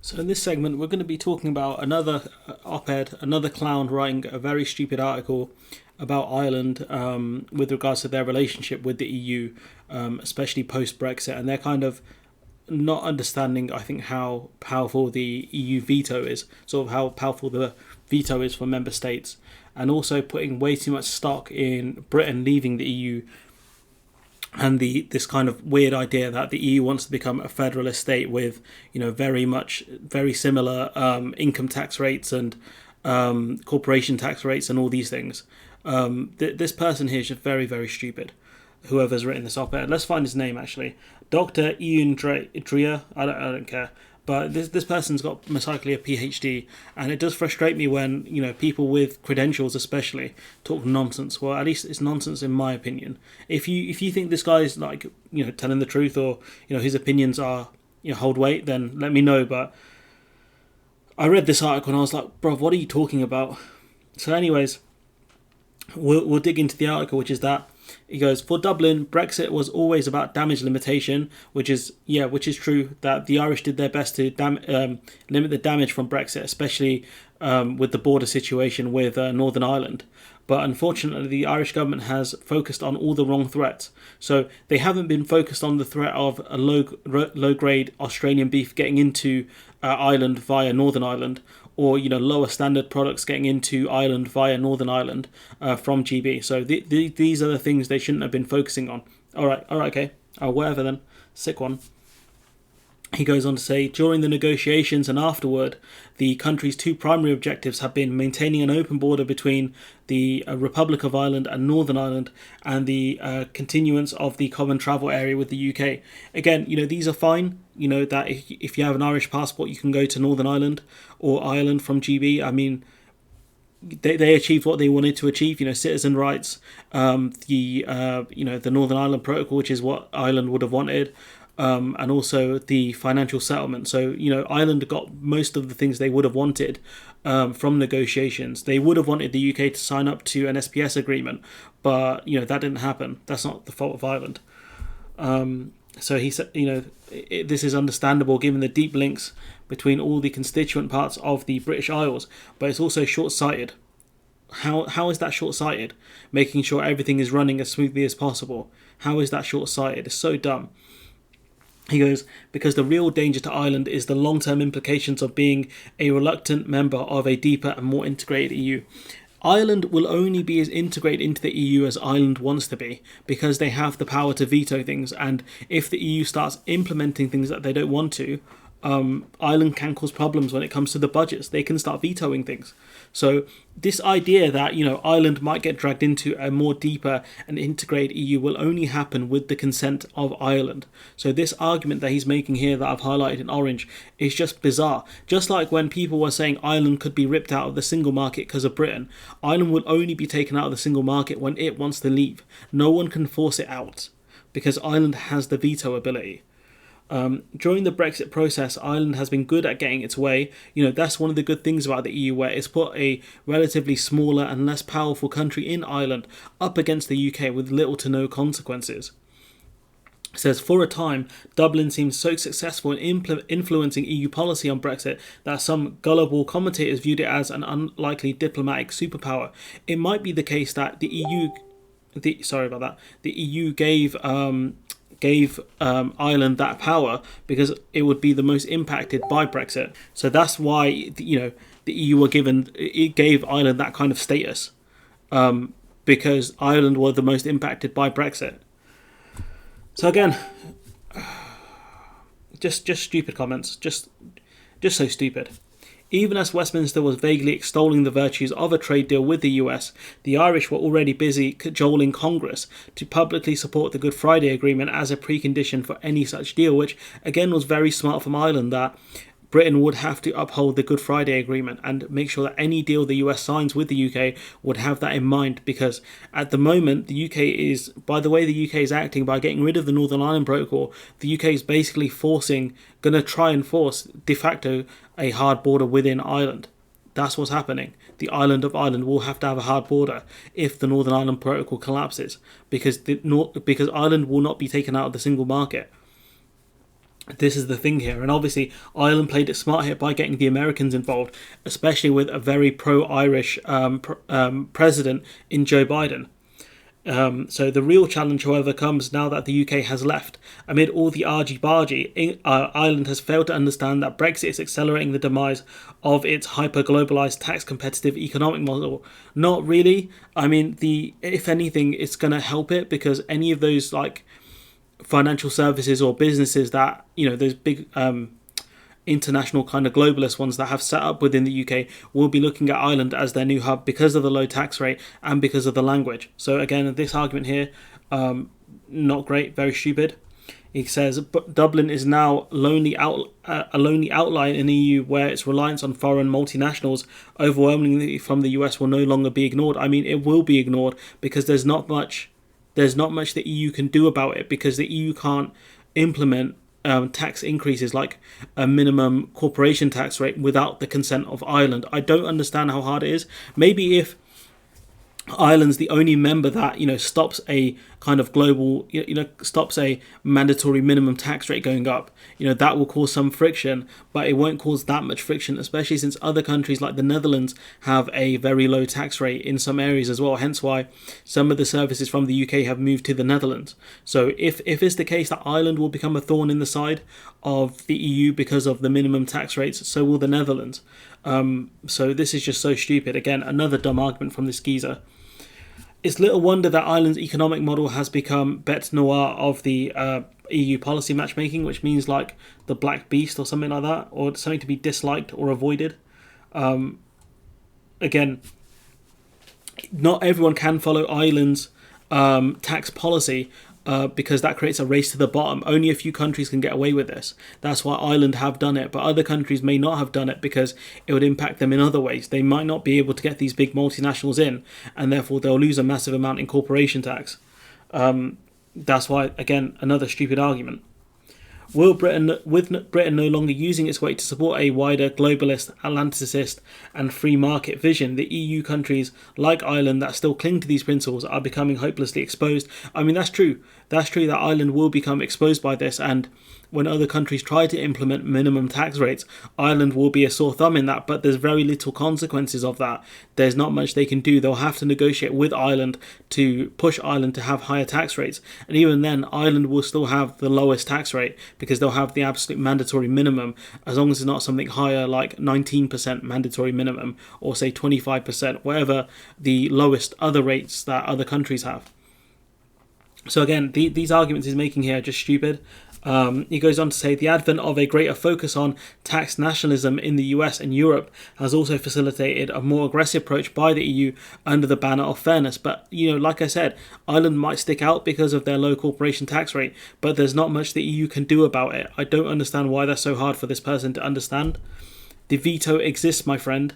So in this segment, we're going to be talking about another op-ed, another clown writing a very stupid article about Ireland with regards to their relationship with the EU, especially post-Brexit, and they're kind of not understanding, I think, how powerful the EU veto is, sort of how powerful the veto is for member states, and also putting way too much stock in Britain leaving the EU and this kind of weird idea that the EU wants to become a federalist state with, very similar income tax rates and corporation tax rates and all these things. This person here is just very, very stupid. Whoever's written this op-ed, let's find his name actually. Dr. Ian Dreer. I don't care. But this person's got most likely a PhD, and it does frustrate me when people with credentials, especially, talk nonsense. Well, at least it's nonsense in my opinion. If you think this guy is telling the truth, or his opinions are hold weight, then let me know. But I read this article and I was like, bro, what are you talking about? So, anyways, we'll dig into the article, which is that. He goes, for Dublin, Brexit was always about damage limitation, which is true, that the Irish did their best to limit the damage from Brexit, especially with the border situation with Northern Ireland. But unfortunately, the Irish government has focused on all the wrong threats. So they haven't been focused on the threat of a low-grade Australian beef getting into Ireland via Northern Ireland, or lower standard products getting into Ireland via Northern Ireland from GB. So these are the things they shouldn't have been focusing on. All right, okay. Whatever then. Sick one. He goes on to say, during the negotiations and afterward, the country's two primary objectives have been maintaining an open border between the Republic of Ireland and Northern Ireland, and the continuance of the common travel area with the UK. Again, these are fine. That if you have an Irish passport, you can go to Northern Ireland or Ireland from GB. I mean, they achieved what they wanted to achieve. Citizen rights, the Northern Ireland Protocol, which is what Ireland would have wanted. And also the financial settlement. So, Ireland got most of the things they would have wanted from negotiations. They would have wanted the UK to sign up to an SPS agreement, but, that didn't happen. That's not the fault of Ireland. So he said, this is understandable given the deep links between all the constituent parts of the British Isles, but it's also short-sighted. How is that short-sighted? Making sure everything is running as smoothly as possible. How is that short-sighted? It's so dumb. He goes, because the real danger to Ireland is the long-term implications of being a reluctant member of a deeper and more integrated EU. Ireland will only be as integrated into the EU as Ireland wants to be, because they have the power to veto things, and if the EU starts implementing things that they don't want to, Ireland can cause problems when it comes to the budgets. They can start vetoing things. So this idea that Ireland might get dragged into a more deeper and integrated EU will only happen with the consent of Ireland. So this argument that he's making here that I've highlighted in orange is just bizarre. Just like when people were saying Ireland could be ripped out of the single market because of Britain, Ireland will only be taken out of the single market when it wants to leave. No one can force it out because Ireland has the veto ability. During the Brexit process, Ireland has been good at getting its way. That's one of the good things about the EU, where it's put a relatively smaller and less powerful country in Ireland up against the UK with little to no consequences. It says, for a time, Dublin seemed so successful in influencing EU policy on Brexit that some gullible commentators viewed it as an unlikely diplomatic superpower. It might be the case that the EU gave Ireland that power because it would be the most impacted by Brexit. So that's why the EU gave Ireland that kind of status, because Ireland were the most impacted by Brexit. So again, just stupid comments, just so stupid. Even as Westminster was vaguely extolling the virtues of a trade deal with the US, the Irish were already busy cajoling Congress to publicly support the Good Friday Agreement as a precondition for any such deal, which again was very smart from Ireland, that Britain would have to uphold the Good Friday Agreement and make sure that any deal the US signs with the UK would have that in mind, because at the moment the UK is, by the way the UK is acting by getting rid of the Northern Ireland Protocol, the UK is basically going to try and force de facto a hard border within Ireland. That's what's happening. The island of Ireland will have to have a hard border if the Northern Ireland Protocol collapses, because Ireland will not be taken out of the single market. This is the thing here, and obviously Ireland played it smart here by getting the Americans involved, especially with a very pro-Irish president in Joe Biden. So the real challenge, however, comes now that the UK has left. Amid all the argy-bargy, Ireland has failed to understand that Brexit is accelerating the demise of its hyper-globalised, tax-competitive economic model. Not really. I mean, if anything, it's going to help it, because any of those like financial services or businesses that, those big international kind of globalist ones that have set up within the UK will be looking at Ireland as their new hub because of the low tax rate and because of the language. So again, this argument here, not great, very stupid. He says Dublin is now a lonely outlier in the EU where its reliance on foreign multinationals overwhelmingly from the US will no longer be ignored. I mean, it will be ignored because there's not much the EU can do about it, because the EU can't implement tax increases like a minimum corporation tax rate without the consent of Ireland. I don't understand how hard it is. Maybe if Ireland's the only member that stops a kind of global stops a mandatory minimum tax rate going up, that will cause some friction, but it won't cause that much friction, especially since other countries like the Netherlands have a very low tax rate in some areas as well, hence why some of the services from the UK have moved to the Netherlands. So if it's the case that Ireland will become a thorn in the side of the EU because of the minimum tax rates, so will the Netherlands. So this is just so stupid. Again, another dumb argument from this geezer. It's little wonder that Ireland's economic model has become bête noire of the EU policy matchmaking, which means like the black beast or something like that, or something to be disliked or avoided. Again, not everyone can follow Ireland's tax policy, because that creates a race to the bottom. Only a few countries can get away with this. That's why Ireland have done it, but other countries may not have done it because it would impact them in other ways. They might not be able to get these big multinationals in, and therefore they'll lose a massive amount in corporation tax. That's why, again, another stupid argument. With Britain no longer using its weight to support a wider globalist, Atlanticist and free market vision, the EU countries like Ireland that still cling to these principles are becoming hopelessly exposed. I mean, that's true. That's true that Ireland will become exposed by this, and when other countries try to implement minimum tax rates, Ireland will be a sore thumb in that, but there's very little consequences of that. There's not much they can do. They'll have to negotiate with Ireland to push Ireland to have higher tax rates. And even then, Ireland will still have the lowest tax rate because they'll have the absolute mandatory minimum, as long as it's not something higher like 19% mandatory minimum or say 25%, whatever the lowest other rates that other countries have. So again, these arguments he's making here are just stupid. He goes on to say the advent of a greater focus on tax nationalism in the US and Europe has also facilitated a more aggressive approach by the EU under the banner of fairness. But, like I said, Ireland might stick out because of their low corporation tax rate, but there's not much the EU can do about it. I don't understand why that's so hard for this person to understand. The veto exists, my friend.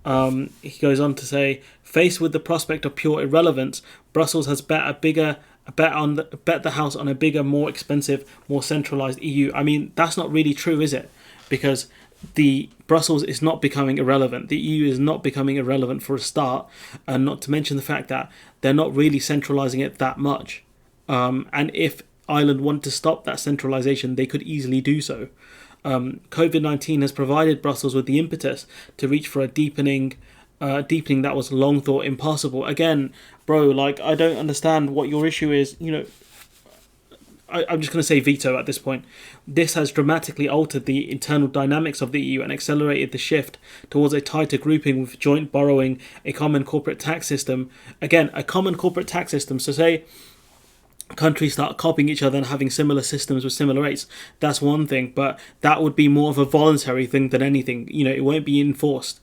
He goes on to say, faced with the prospect of pure irrelevance, Brussels has bet the house on a bigger, more expensive, more centralised EU. I mean, that's not really true, is it? Because the Brussels is not becoming irrelevant. The EU is not becoming irrelevant for a start, and not to mention the fact that they're not really centralising it that much. And if Ireland wanted to stop that centralisation, they could easily do so. COVID-19 has provided Brussels with the impetus to reach for a deepening that was long thought impossible. Again, bro, I don't understand what your issue is. I'm just going to say veto at this point. This has dramatically altered the internal dynamics of the EU and accelerated the shift towards a tighter grouping with joint borrowing, a common corporate tax system. Again, a common corporate tax system. So say countries start copying each other and having similar systems with similar rates. That's one thing, but that would be more of a voluntary thing than anything. It won't be enforced.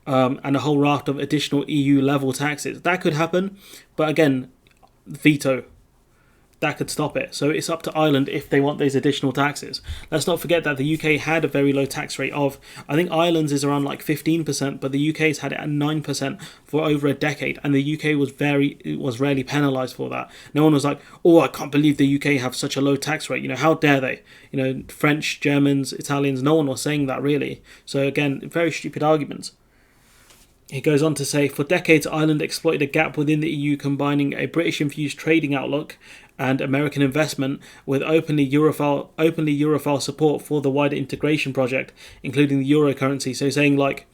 And a whole raft of additional EU level taxes. That could happen, but again, veto. That could stop it. So it's up to Ireland if they want those additional taxes. Let's not forget that the UK had a very low tax rate of, I think Ireland's is around 15%, but the UK's had it at 9% for over a decade, and the UK was rarely penalised for that. No one was like, oh, I can't believe the UK have such a low tax rate. How dare they? French, Germans, Italians, no one was saying that really. So again, very stupid arguments. He goes on to say, for decades, Ireland exploited a gap within the EU, combining a British-infused trading outlook and American investment with openly Europhile support for the wider integration project, including the euro currency. So saying like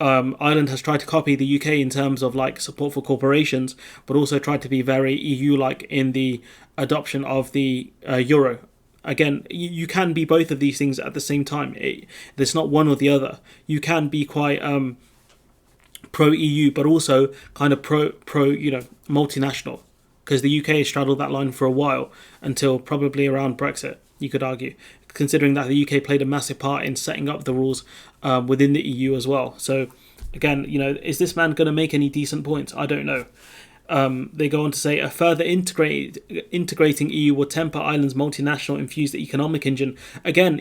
Ireland has tried to copy the UK in terms of like support for corporations, but also tried to be very EU-like in the adoption of the euro. Again, you can be both of these things at the same time. There's not one or the other. You can be quite pro EU, but also kind of pro multinational, because the UK has straddled that line for a while until probably around Brexit. You could argue, considering that the UK played a massive part in setting up the rules within the EU as well. So again, is this man going to make any decent points? I don't know. They go on to say a further integrating EU will temper Ireland's multinational infused economic engine. Again,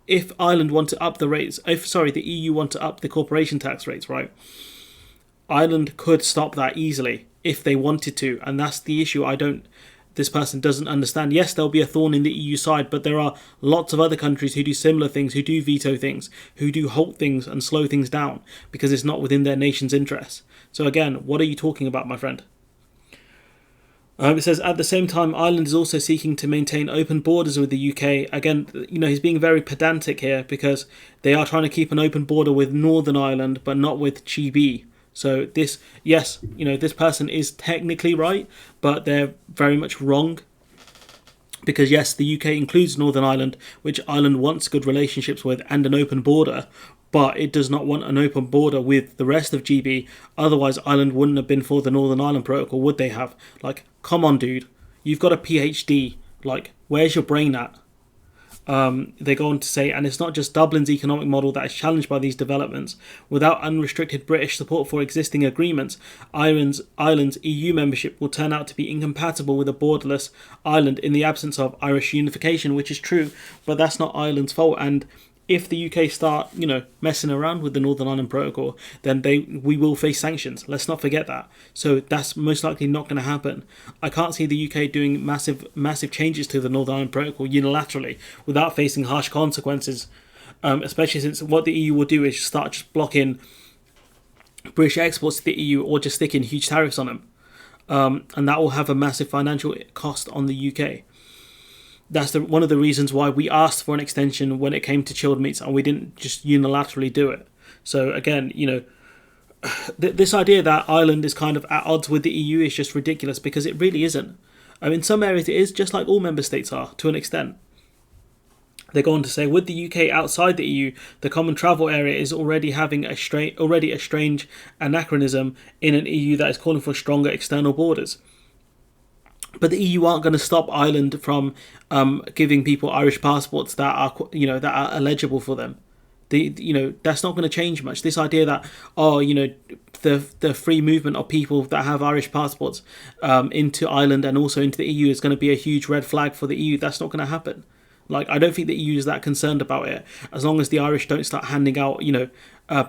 if Ireland want to up the rates, the EU want to up the corporation tax rates, right? Ireland could stop that easily if they wanted to, and that's the issue. This person doesn't understand. Yes, there'll be a thorn in the EU side, but there are lots of other countries who do similar things, who do veto things, who do halt things and slow things down because it's not within their nation's interests. So again, what are you talking about, my friend? It says, at the same time, Ireland is also seeking to maintain open borders with the UK. Again, he's being very pedantic here because they are trying to keep an open border with Northern Ireland, but not with GB. So this person is technically right, but they're very much wrong. Because yes, the UK includes Northern Ireland, which Ireland wants good relationships with and an open border, but it does not want an open border with the rest of GB. Otherwise, Ireland wouldn't have been for the Northern Ireland Protocol, would they have? Like, come on, dude. You've got a PhD. Like, where's your brain at? They go on to say, and it's not just Dublin's economic model that is challenged by these developments. Without unrestricted British support for existing agreements, Ireland's EU membership will turn out to be incompatible with a borderless Ireland in the absence of Irish unification, which is true, but that's not Ireland's fault. And if the UK start, messing around with the Northern Ireland Protocol, then we will face sanctions. Let's not forget that. So that's most likely not going to happen. I can't see the UK doing massive changes to the Northern Ireland Protocol unilaterally without facing harsh consequences, especially since what the EU will do is start just blocking British exports to the EU or just sticking huge tariffs on them. And that will have a massive financial cost on the UK. That's one of the reasons why we asked for an extension when it came to chilled meats, and we didn't just unilaterally do it. So again, this idea that Ireland is kind of at odds with the EU is just ridiculous, because it really isn't. In some areas it is, just like all member states are, to an extent. They go on to say, with the UK outside the EU, the common travel area is already having a strange anachronism in an EU that is calling for stronger external borders. But the EU aren't going to stop Ireland from giving people Irish passports that are eligible for them. That's not going to change much. This idea that the free movement of people that have Irish passports into Ireland and also into the EU is going to be a huge red flag for the EU. That's not going to happen. Like, I don't think the EU is that concerned about it, as long as the Irish don't start handing out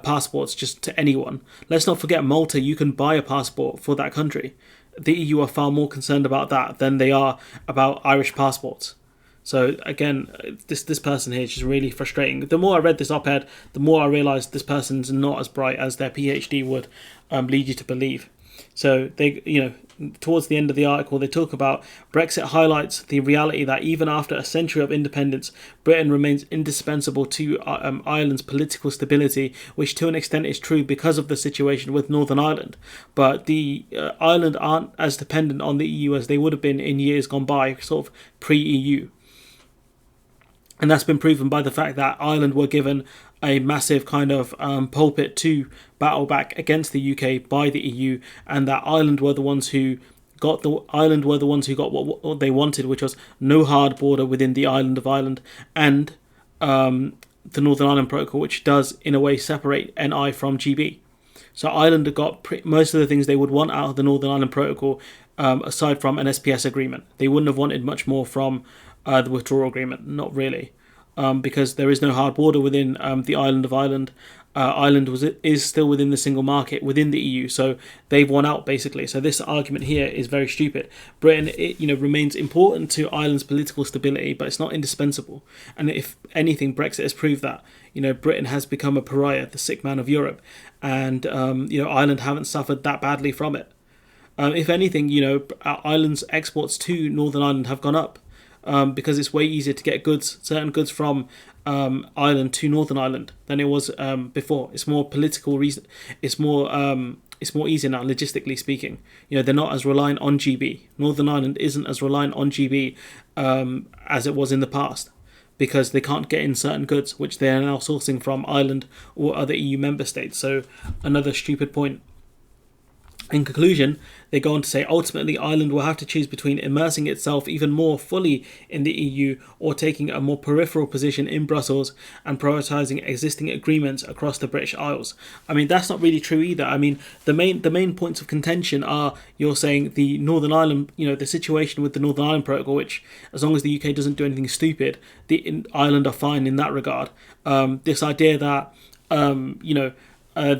passports just to anyone. Let's not forget Malta. You can buy a passport for that country. The EU are far more concerned about that than they are about Irish passports. So again, this person here is just really frustrating. The more I read this op-ed, the more I realised this person's not as bright as their PhD would lead you to believe. So they, towards the end of the article, they talk about Brexit highlights the reality that even after a century of independence, Britain remains indispensable to Ireland's political stability, which to an extent is true because of the situation with Northern Ireland. But the Ireland aren't as dependent on the EU as they would have been in years gone by, sort of pre-EU. And that's been proven by the fact that Ireland were given a massive kind of pulpit to battle back against the UK by the EU, and that Ireland were the ones who got what they wanted, which was no hard border within the island of Ireland, and the Northern Ireland Protocol, which does in a way separate NI from GB. So Ireland got most of the things they would want out of the Northern Ireland Protocol, aside from an SPS agreement. They wouldn't have wanted much more from the withdrawal agreement, not really. because there is no hard border within the island of Ireland. Ireland is still within the single market within the EU, so they've won out basically. So this argument here is very stupid. Britain, remains important to Ireland's political stability, but it's not indispensable. And if anything, Brexit has proved that. Britain has become a pariah, the sick man of Europe, and Ireland haven't suffered that badly from it. If anything, Ireland's exports to Northern Ireland have gone up. Because it's way easier to get certain goods from Ireland to Northern Ireland than it was before. It's more political reason. It's more easier now, logistically speaking. They're not as reliant on GB. Northern Ireland isn't as reliant on GB as it was in the past, because they can't get in certain goods which they are now sourcing from Ireland or other EU member states. So another stupid point. In conclusion, they go on to say, ultimately, Ireland will have to choose between immersing itself even more fully in the EU or taking a more peripheral position in Brussels and prioritising existing agreements across the British Isles. I mean, that's not really true either. I mean, the main points of contention are, you're saying the Northern Ireland, the situation with the Northern Ireland Protocol, which, as long as the UK doesn't do anything stupid, Ireland are fine in that regard. This idea that,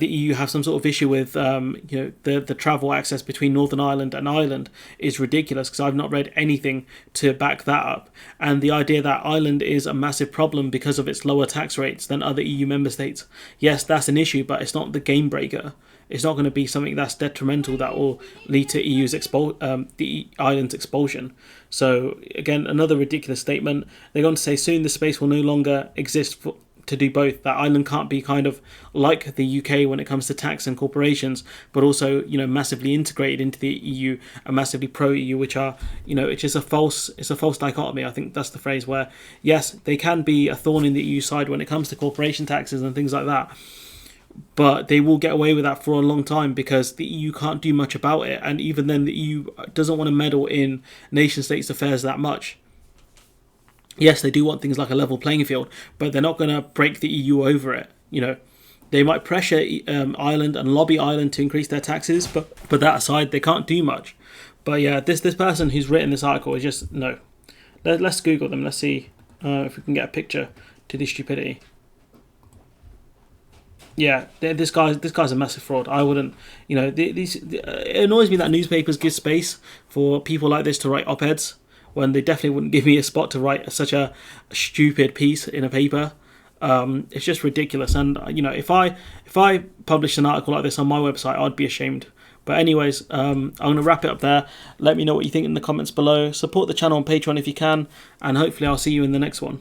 the EU have some sort of issue with the travel access between Northern Ireland and Ireland is ridiculous, because I've not read anything to back that up. And the idea that Ireland is a massive problem because of its lower tax rates than other EU member states, yes, that's an issue, but it's not the game breaker. It's not going to be something that's detrimental that will lead to the island's expulsion. So again, another ridiculous statement. They're going to say soon the space will no longer exist to do both. That Ireland can't be kind of like the UK when it comes to tax and corporations, but also massively integrated into the EU and massively pro-EU, which are it's just a false dichotomy. I think that's the phrase, where yes, they can be a thorn in the EU side when it comes to corporation taxes and things like that, but they will get away with that for a long time because the EU can't do much about it, and even then the EU doesn't want to meddle in nation states' affairs that much. Yes, they do want things like a level playing field, but they're not going to break the EU over it. They might pressure Ireland and lobby Ireland to increase their taxes, but that aside, they can't do much. But yeah, this person who's written this article is just no. Let's Google them. Let's see if we can get a picture to this stupidity. Yeah, this guy's a massive fraud. I wouldn't, it annoys me that newspapers give space for people like this to write op-eds, when they definitely wouldn't give me a spot to write such a stupid piece in a paper. It's just ridiculous. And if I published an article like this on my website, I'd be ashamed. But anyways, I'm going to wrap it up there. Let me know what you think in the comments below. Support the channel on Patreon if you can, and hopefully I'll see you in the next one.